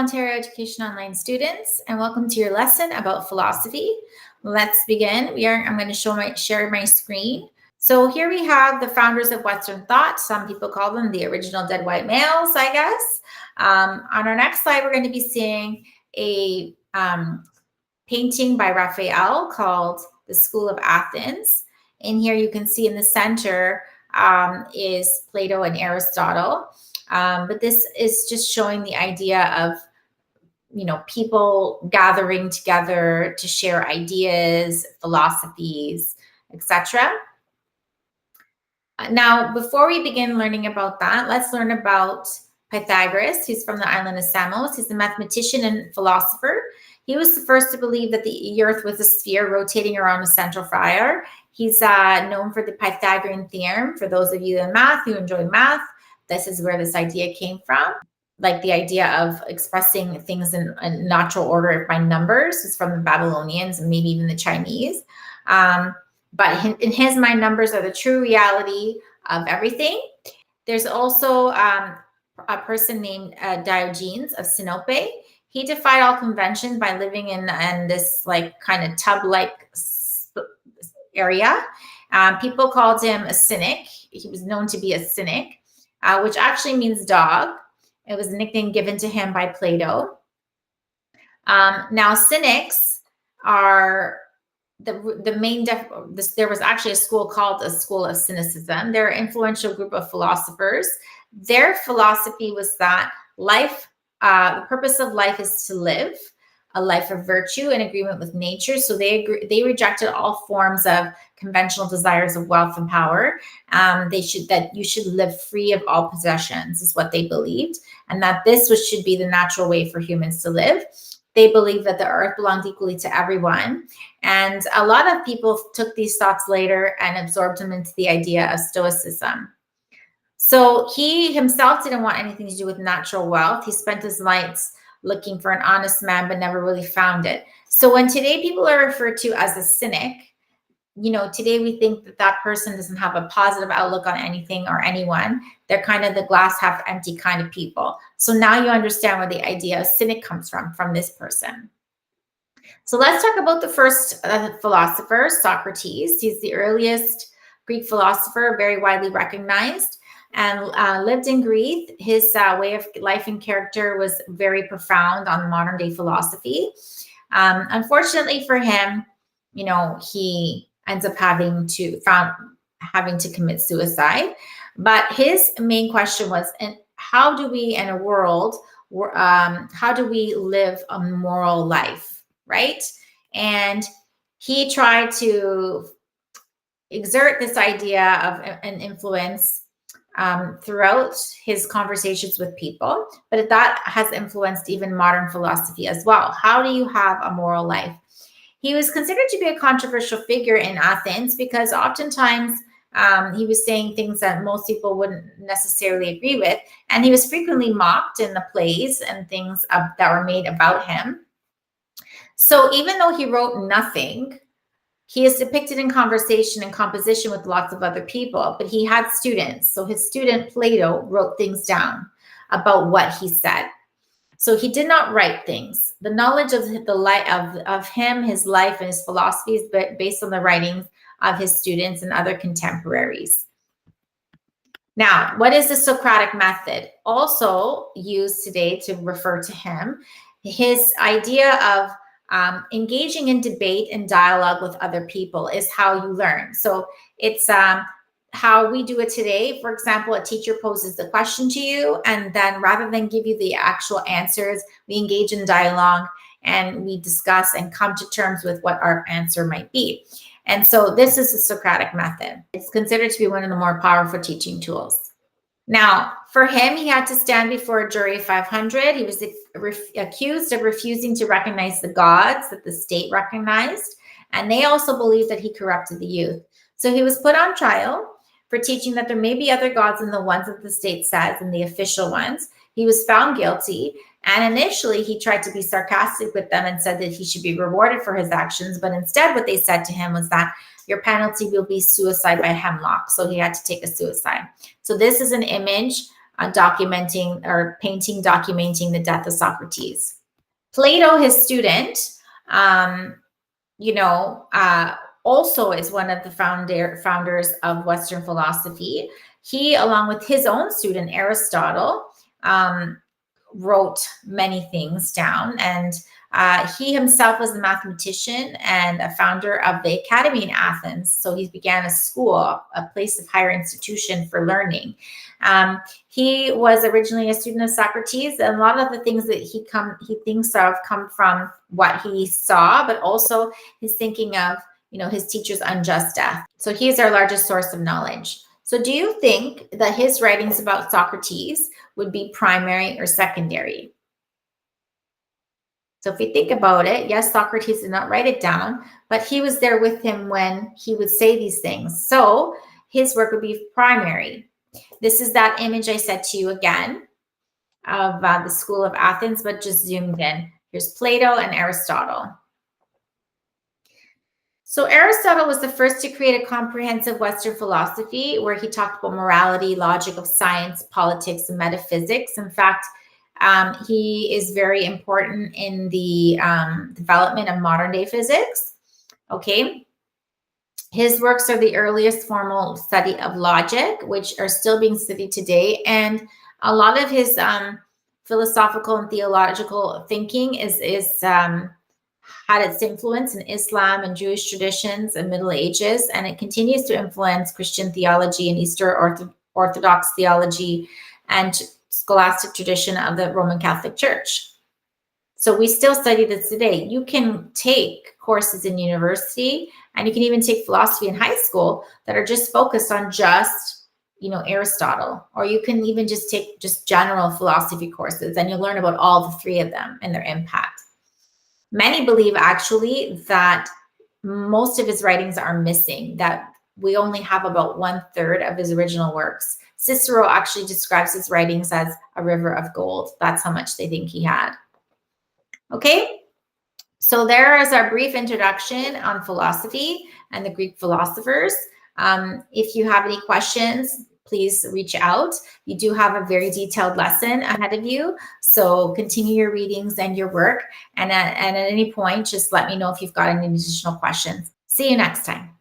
Ontario Education Online students, and welcome to your lesson about philosophy. Let's begin. I'm going to share my screen. So here we have the founders of Western thought. Some people call them the original dead white males, I guess. On our next slide, we're going to be seeing a painting by Raphael called The School of Athens. In here, you can see in the center is Plato and Aristotle. But this is just showing the idea of, people gathering together to share ideas, philosophies, etc. Now, before we begin learning about that, let's learn about Pythagoras. He's from the island of Samos. He's a mathematician and philosopher. He was the first to believe that the earth was a sphere rotating around a central fire. He's known for the Pythagorean theorem. For those of you in math who enjoy math, this is where this idea came from. Like the idea of expressing things in a natural order by numbers is from the Babylonians and maybe even the Chinese. But in his mind, numbers are the true reality of everything. There's also a person named Diogenes of Sinope. He defied all convention by living in this like kind of tub-like area. People called him a cynic. He was known to be a cynic, which actually means dog. It was a nickname given to him by Plato. Now, cynics are the main. There was actually a school called a school of cynicism. They're an influential group of philosophers. Their philosophy was that life, the purpose of life is to live a life of virtue in agreement with nature. So they rejected all forms of conventional desires of wealth and power. That you should live free of all possessions is what they believed, and that this should be the natural way for humans to live. They believed that the earth belonged equally to everyone. And a lot of people took these thoughts later and absorbed them into the idea of Stoicism. So he himself didn't want anything to do with natural wealth. He spent his lives looking for an honest man, but never really found it. So when today people are referred to as a cynic, today we think that that person doesn't have a positive outlook on anything or anyone. They're kind of the glass half empty kind of people. So now you understand where the idea of cynic comes from this person. So let's talk about the first philosopher, Socrates. He's the earliest Greek philosopher, very widely recognized, and lived in Greece. His way of life and character was very profound on modern day philosophy. Unfortunately for him, he ends up having to commit suicide. But his main question was, how do we in a world, how do we live a moral life, right? And he tried to exert this idea of an influence throughout his conversations with people, but that has influenced even modern philosophy as well. How do you have a moral life? He was considered to be a controversial figure in Athens because oftentimes he was saying things that most people wouldn't necessarily agree with, and he was frequently mocked in the plays and things that were made about him. So even though he wrote nothing, he is depicted in conversation and composition with lots of other people, but he had students. So his student Plato wrote things down about what he said. So he did not write things. The knowledge of him, his life, and his philosophy is based on the writings of his students and other contemporaries. Now, what is the Socratic method? Also used today to refer to him. His idea of engaging in debate and dialogue with other people is how you learn. So it's how we do it today. For example, a teacher poses the question to you, and then rather than give you the actual answers, we engage in dialogue and we discuss and come to terms with what our answer might be. And so this is the Socratic method. It's considered to be one of the more powerful teaching tools. Now, for him, he had to stand before a jury of 500. He was accused of refusing to recognize the gods that the state recognized, and they also believed that he corrupted the youth. So he was put on trial for teaching that there may be other gods than the ones that the state says and the official ones. He was found guilty, and initially he tried to be sarcastic with them and said that he should be rewarded for his actions, but instead what they said to him was that your penalty will be suicide by hemlock. So he had to take a suicide. So this is an image documenting or painting, documenting the death of Socrates. Plato, his student, you know, also is one of the founders of Western philosophy. He, along with his own student Aristotle, wrote many things down, and he himself was a mathematician and a founder of the Academy in Athens. So he began a school, a place of higher institution for learning. He was originally a student of Socrates, and a lot of the things that he thinks of come from what he saw, but also his thinking of, you know, his teacher's unjust death. So he is our largest source of knowledge. So do you think that his writings about Socrates would be primary or secondary? So if we think about it, yes, Socrates did not write it down, but he was there with him when he would say these things. So his work would be primary. This is that image I said to you again of the School of Athens, but just zoomed in. Here's Plato and Aristotle. So Aristotle was the first to create a comprehensive Western philosophy where he talked about morality, logic of science, politics, and metaphysics. In fact, he is very important in the development of modern day physics. Okay. His works are the earliest formal study of logic, which are still being studied today. And a lot of his philosophical and theological thinking had its influence in Islam and Jewish traditions and Middle Ages, and it continues to influence Christian theology and Eastern Orthodox theology and scholastic tradition of the Roman Catholic Church. So we still study this today. You can take courses in university, and you can even take philosophy in high school that are just focused on just, you know, Aristotle, or you can even just take just general philosophy courses, and you'll learn about all the three of them and their impact. Many believe actually that most of his writings are missing, that we only have about 1/3 of his original works. Cicero actually describes his writings as a river of gold. That's how much they think he had. Okay, so there is our brief introduction on philosophy and the Greek philosophers. If you have any questions, please reach out. You do have a very detailed lesson ahead of you, so continue your readings and your work. And at any point, just let me know if you've got any additional questions. See you next time.